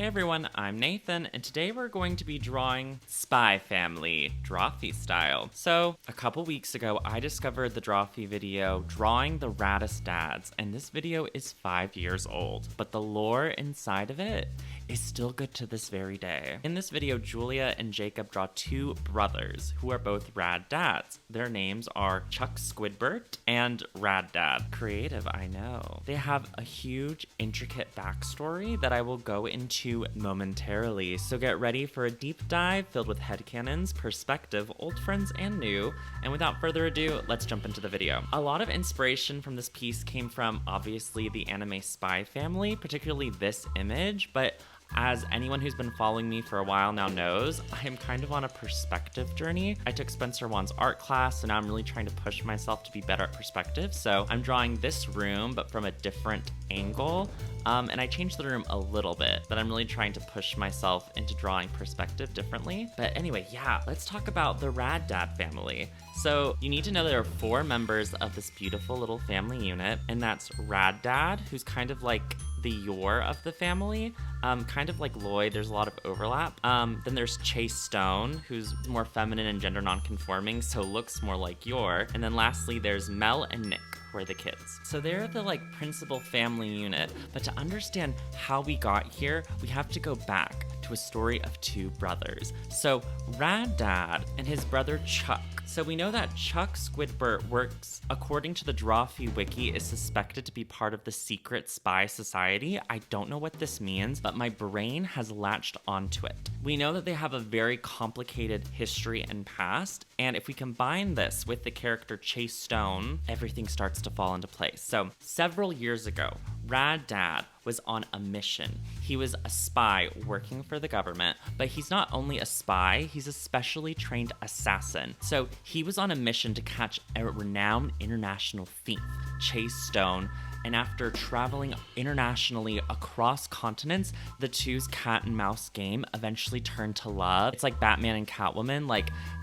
Hey everyone, I'm Nathan, and today we're going to be drawing Spy Family, Drawfee style. So, a couple weeks ago, I discovered the Drawfee video, Drawing the Raddest Dads, and this video is 5 years old, but the lore inside of it is still good to this very day. In this video, Julia and Jacob draw two brothers, who are both Rad Dads. Their names are Chuck Squidbert and Rad Dad. Creative, I know. They have a huge, intricate backstory that I will go into momentarily, so get ready for a deep dive filled with headcanons, perspective, old friends, and new. And without further ado, let's jump into the video. A lot of inspiration from this piece came from, obviously, the anime Spy Family, particularly this image, but as anyone who's been following me for a while now knows, I am kind of on a perspective journey. I took Spencer Wan's art class, and now I'm really trying to push myself to be better at perspective. So I'm drawing this room, but from a different angle. And I changed the room a little bit, but I'm really trying to push myself into drawing perspective differently. But anyway, yeah, let's talk about the Rad Dad family. So you need to know there are 4 members of this beautiful little family unit, and that's Rad Dad, who's kind of like the Yor of the family, kind of like Lloyd. There's a lot of overlap. Then there's Chase Stone, who's more feminine and gender non-conforming, so looks more like Yor. And then lastly, there's Mel and Nick, who are the kids. So they're the principal family unit, but to understand how we got here, we have to go back to a story of 2 brothers. So Rad Dad and his brother Chuck. So we know that Chuck Squidbert works, according to the Drawfee wiki, is suspected to be part of the secret spy society. I don't know what this means, but my brain has latched onto it. We know that they have a very complicated history and past, and if we combine this with the character Chase Stone, everything starts to fall into place. So several years ago, Rad Dad was on a mission. He was a spy working for the government, but he's not only a spy, he's a specially trained assassin. So he was on a mission to catch a renowned international thief, Chase Stone, and after traveling internationally across continents, the two's cat and mouse game eventually turned to love. It's like Batman and Catwoman,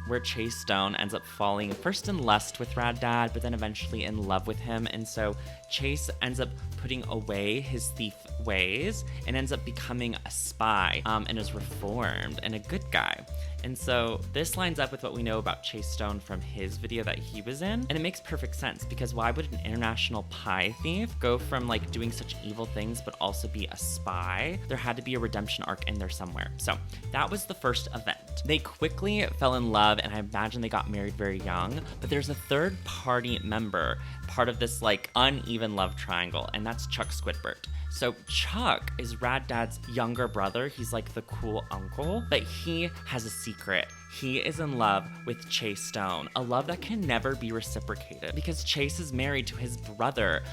where Chase Stone ends up falling first in lust with Rad Dad, but then eventually in love with him. And so Chase ends up putting away his thief ways and ends up becoming a spy, and is reformed and a good guy. And so this lines up with what we know about Chase Stone from his video that he was in. And it makes perfect sense, because why would an international pie thief go from doing such evil things but also be a spy? There had to be a redemption arc in there somewhere. So that was the first event. They quickly fell in love, and I imagine they got married very young. But there's a third party member, part of this uneven love triangle, and that's Chuck Squidbert. So Chuck is Rad Dad's younger brother. He's like the cool uncle, but he has a secret. He is in love with Chase Stone, a love that can never be reciprocated because Chase is married to his brother.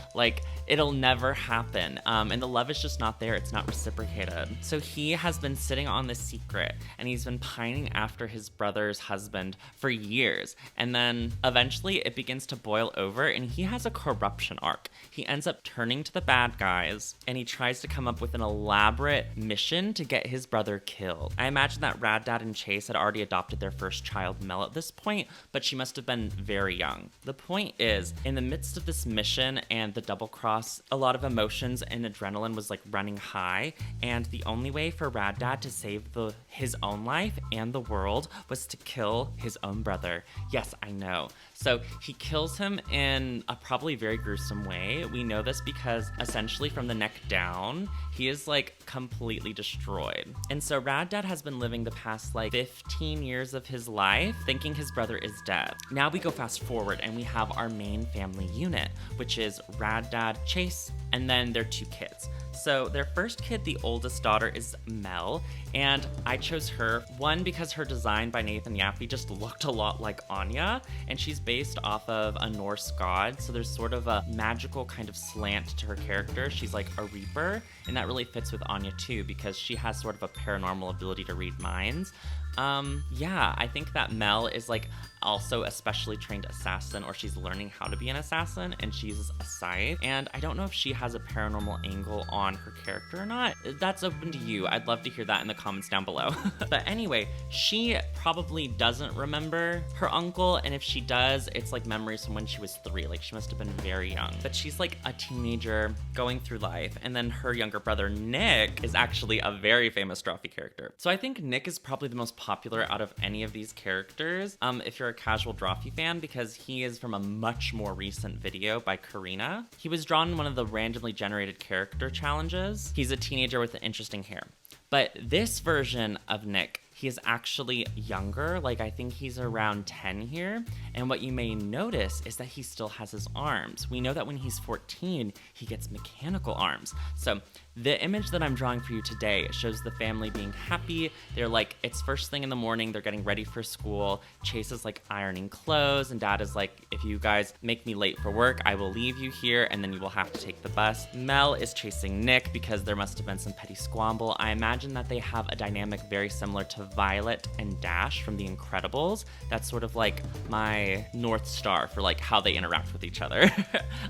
It'll never happen. And the love is just not there. It's not reciprocated. So he has been sitting on this secret, and he's been pining after his brother's husband for years. And then eventually it begins to boil over, and he has a corruption arc. He ends up turning to the bad guys, and he tries to come up with an elaborate mission to get his brother killed. I imagine that Rad Dad and Chase had already adopted their first child, Mel, at this point, but she must have been very young. The point is, in the midst of this mission and the double cross, a lot of emotions and adrenaline was running high, and the only way for Rad Dad to save his own life and the world was to kill his own brother. Yes, I know. So he kills him in a probably very gruesome way. We know this because essentially from the neck down, he is completely destroyed. And so Rad Dad has been living the past 15 years of his life thinking his brother is dead. Now we go fast forward, and we have our main family unit, which is Rad Dad, Chase, and then their 2 kids. So their first kid, the oldest daughter, is Mel, and I chose her, one, because her design by Nathan Yaffe just looked a lot like Anya, and she's based off of a Norse god, so there's sort of a magical kind of slant to her character. She's like a reaper, and that really fits with Anya too, because she has sort of a paranormal ability to read minds. Yeah, I think that Mel is like also a specially trained assassin, or she's learning how to be an assassin, and she's a scythe. And I don't know if she has a paranormal angle on her character or not. That's open to you. I'd love to hear that in the comments down below. But anyway, she probably doesn't remember her uncle, and if she does, it's like memories from when she was 3. Like, she must have been very young. But she's like a teenager going through life, and then her younger brother Nick is actually a very famous Drawfee character. So I think Nick is probably the most popular out of any of these characters. If you're a casual Drawfee fan, because he is from a much more recent video by Karina. He was drawn in one of the randomly generated character challenges. He's a teenager with interesting hair. But this version of Nick, he is actually younger. Like, I think he's around 10 here. And what you may notice is that he still has his arms. We know that when he's 14, he gets mechanical arms. So the image that I'm drawing for you today shows the family being happy. They're like, it's first thing in the morning, they're getting ready for school. Chase is like ironing clothes, and Dad is like, if you guys make me late for work, I will leave you here, and then you will have to take the bus. Mel is chasing Nick because there must have been some petty squabble. I imagine that they have a dynamic very similar to Violet and Dash from The Incredibles. That's sort of like my North Star for like how they interact with each other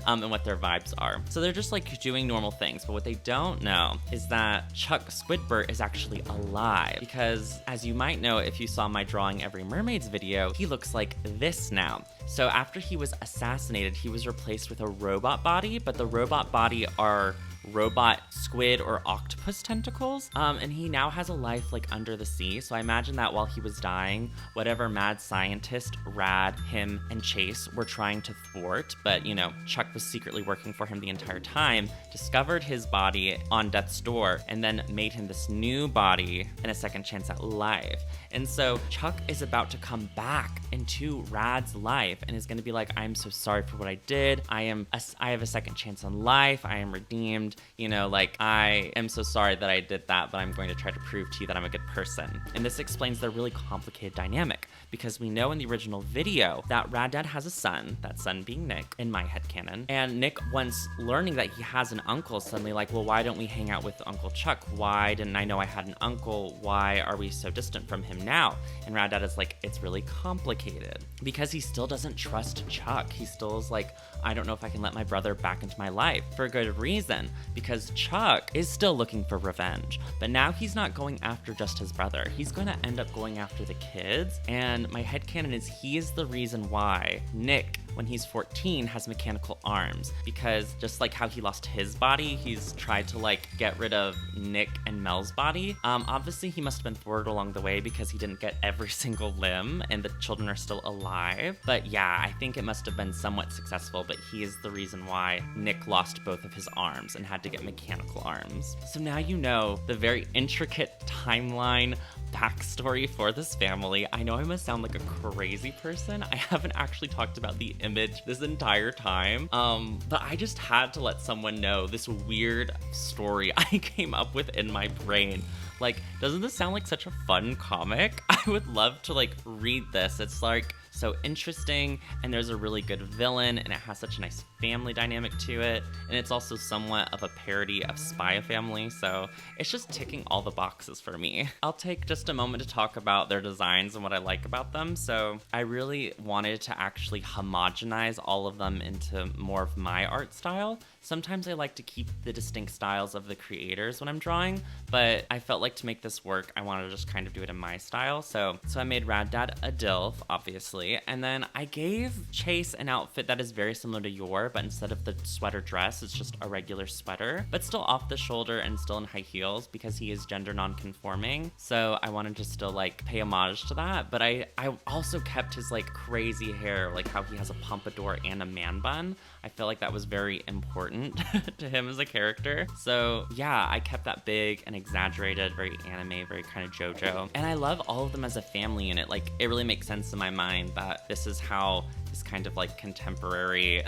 and what their vibes are. So they're just like doing normal things, but what they don't know is that Chuck Squidbert is actually alive, because as you might know if you saw my Drawing Every Mermaid's video, he looks like this now. So after he was assassinated, he was replaced with a robot body, but the robot body are robot squid or octopus tentacles, and he now has a life like under the sea. So I imagine that while he was dying, whatever mad scientist Rad, him, and Chase were trying to thwart, but you know, Chuck was secretly working for him the entire time, discovered his body on death's door, and then made him this new body and a second chance at life. And so Chuck is about to come back into Rad's life and is going to be like, I'm so sorry for what I did. I have a second chance on life. I am redeemed. You know, like, I am so sorry that I did that, but I'm going to try to prove to you that I'm a good person. And this explains their really complicated dynamic, because we know in the original video that Rad Dad has a son, that son being Nick, in my headcanon. And Nick, once learning that he has an uncle, suddenly like, well, why don't we hang out with Uncle Chuck? Why didn't I know I had an uncle? Why are we so distant from him now? And Rad Dad is like, it's really complicated, because he still doesn't trust Chuck. He still is like, I don't know if I can let my brother back into my life, for a good reason, because Chuck is still looking for revenge. But now he's not going after just his brother. He's going to end up going after the kids. And my headcanon is he is the reason why Nick, when he's 14, has mechanical arms, because just like how he lost his body, he's tried to like get rid of Nick and Mel's body. Obviously he must have been thwarted along the way because he didn't get every single limb and the children are still alive. But yeah, I think it must have been somewhat successful, but he is the reason why Nick lost both of his arms and had to get mechanical arms. So now you know the very intricate timeline backstory for this family. I know I must sound like a crazy person. I haven't actually talked about the image this entire time, but I just had to let someone know this weird story I came up with in my brain. Like, doesn't this sound like such a fun comic? I would love to like read this. It's like so interesting, and there's a really good villain, and it has such a nice family dynamic to it, and it's also somewhat of a parody of Spy Family, so it's just ticking all the boxes for me. I'll take just a moment to talk about their designs and what I like about them. So I really wanted to actually homogenize all of them into more of my art style. Sometimes I like to keep the distinct styles of the creators when I'm drawing, but I felt like to make this work, I wanted to just kind of do it in my style. So I made Rad Dad a DILF, obviously, and then I gave Chase an outfit that is very similar to yours, but instead of the sweater dress, it's just a regular sweater, but still off the shoulder and still in high heels because he is gender non-conforming. So I wanted to still like pay homage to that, but I also kept his like crazy hair, like how he has a pompadour and a man bun. I feel like that was very important to him as a character. So yeah, I kept that big and exaggerated, very anime, very kind of JoJo. And I love all of them as a family in it. Like, it really makes sense in my mind that this is how this kind of like contemporary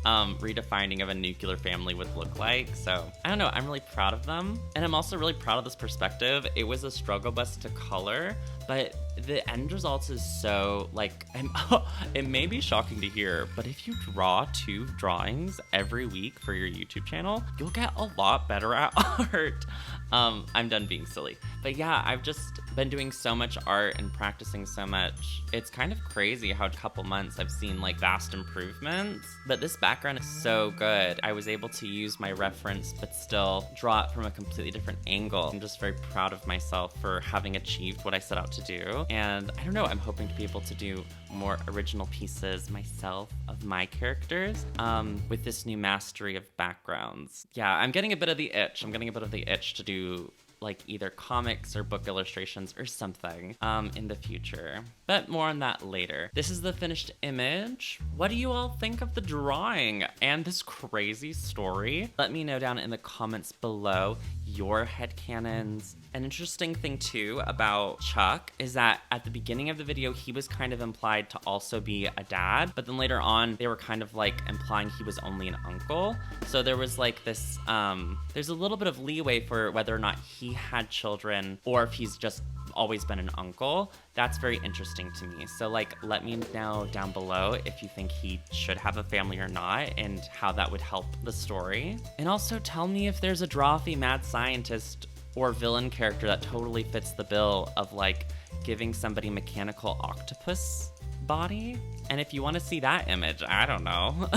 redefining of a nuclear family would look like. So I don't know, I'm really proud of them. And I'm also really proud of this perspective. It was a struggle bus to color, but the end results is so, like, it may be shocking to hear, but if you draw 2 drawings every week for your YouTube channel, you'll get a lot better at art. I'm done being silly. But yeah, I've just been doing so much art and practicing so much. It's kind of crazy how in a couple months I've seen like vast improvements. But this background is so good. I was able to use my reference but still draw it from a completely different angle. I'm just very proud of myself for having achieved what I set out to do. And I don't know, I'm hoping to be able to do more original pieces myself of my characters with this new mastery of backgrounds. Yeah, I'm getting a bit of the itch. I'm getting a bit of the itch to do like either comics or book illustrations or something in the future. But more on that later. This is the finished image. What do you all think of the drawing and this crazy story? Let me know down in the comments below your headcanons. An interesting thing too about Chuck is that at the beginning of the video, he was kind of implied to also be a dad, but then later on, they were kind of like implying he was only an uncle. So there was like this, there's a little bit of leeway for whether or not he had children or if he's just always been an uncle. That's very interesting to me. So like, let me know down below if you think he should have a family or not and how that would help the story. And also tell me if there's a Drawfee mad scientist or villain character that totally fits the bill of like giving somebody mechanical octopus body. And if you want to see that image, I don't know.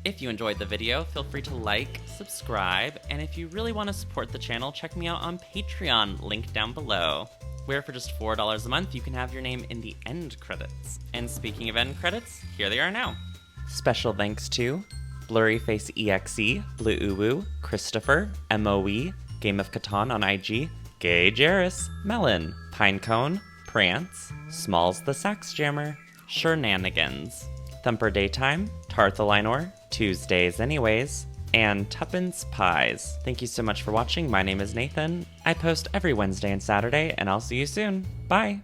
If you enjoyed the video, feel free to like, subscribe, and if you really want to support the channel, check me out on Patreon, link down below, where for just $4 a month, you can have your name in the end credits. And speaking of end credits, here they are now. Special thanks to Blurryface EXE, Blue Uwu, Christopher, MOE, Game of Catan on IG, Gay Jairus, Melon, Pinecone, Prance, Smalls the Sax Jammer, Shenanigans, Thumper Daytime, Tarthalinor, Tuesdays Anyways, and Tuppence Pies. Thank you so much for watching. My name is Nathan. I post every Wednesday and Saturday, and I'll see you soon. Bye!